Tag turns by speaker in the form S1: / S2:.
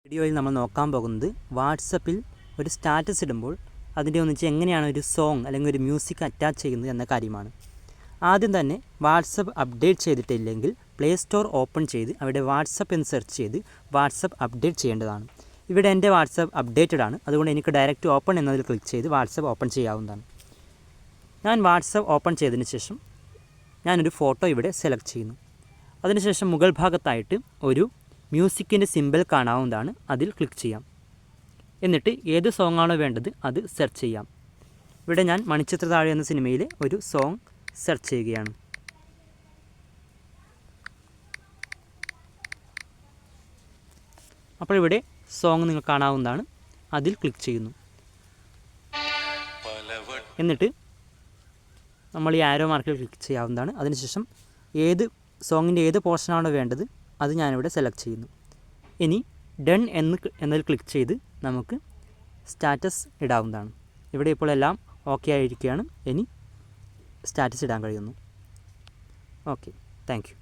S1: വീഡിയോയിൽ നമ്മൾ നോക്കാൻ പോകുന്നത് വാട്സപ്പിൽ ഒരു സ്റ്റാറ്റസ് ഇടുമ്പോൾ അതിൻ്റെ ഒന്നിച്ച് എങ്ങനെയാണ് ഒരു സോങ് അല്ലെങ്കിൽ ഒരു മ്യൂസിക് അറ്റാച്ച് ചെയ്യുന്നത് എന്ന കാര്യമാണ്. ആദ്യം തന്നെ വാട്സപ്പ് അപ്ഡേറ്റ് ചെയ്തിട്ടില്ലെങ്കിൽ പ്ലേ സ്റ്റോർ ഓപ്പൺ ചെയ്ത് അവിടെ വാട്സപ്പ് എന്ന് സെർച്ച് ചെയ്ത് വാട്സപ്പ് അപ്ഡേറ്റ് ചെയ്യേണ്ടതാണ്. ഇവിടെ എൻ്റെ വാട്സപ്പ് അപ്ഡേറ്റഡ് ആണ്, അതുകൊണ്ട് എനിക്ക് ഡയറക്റ്റ് ഓപ്പൺ എന്നതിൽ ക്ലിക്ക് ചെയ്ത് വാട്സപ്പ് ഓപ്പൺ ചെയ്യാവുന്നതാണ്. ഞാൻ വാട്സപ്പ് ഓപ്പൺ ചെയ്തതിന് ശേഷം ഞാനൊരു ഫോട്ടോ ഇവിടെ സെലക്ട് ചെയ്യുന്നു. അതിനുശേഷം മുകൾ ഭാഗത്തായിട്ട് ഒരു മ്യൂസിക്കിൻ്റെ സിമ്പിൾ കാണാവുന്നതാണ്, അതിൽ ക്ലിക്ക് ചെയ്യാം. എന്നിട്ട് ഏത് സോങ് ആണോ വേണ്ടത് അത് സെർച്ച് ചെയ്യാം. ഇവിടെ ഞാൻ മണിച്ചിത്രത്താഴ് എന്ന സിനിമയിലെ ഒരു സോങ് സെർച്ച് ചെയ്യുകയാണ്. അപ്പോൾ ഇവിടെ സോങ് നിങ്ങൾ കാണാവുന്നതാണ്, അതിൽ ക്ലിക്ക് ചെയ്യുന്നു. എന്നിട്ട് നമ്മൾ ഈ ആരോ മാർക്കിൽ ക്ലിക്ക് ചെയ്യാവുന്നതാണ്. അതിനുശേഷം സോങ്ങിൻ്റെ ഏത് പോർഷനാണോ വേണ്ടത് അത് ഞാനിവിടെ സെലക്ട് ചെയ്യുന്നു. ഇനി ഡൺ എന്നതിൽ ക്ലിക്ക് ചെയ്ത് നമുക്ക് സ്റ്റാറ്റസ് ഇടാവുന്നതാണ്. ഇവിടെ ഇപ്പോൾ എല്ലാം ഓക്കെ ആയിരിക്കുകയാണ്. ഇനി സ്റ്റാറ്റസ് ഇടാൻ കഴിയുന്നു. Okay, thank you.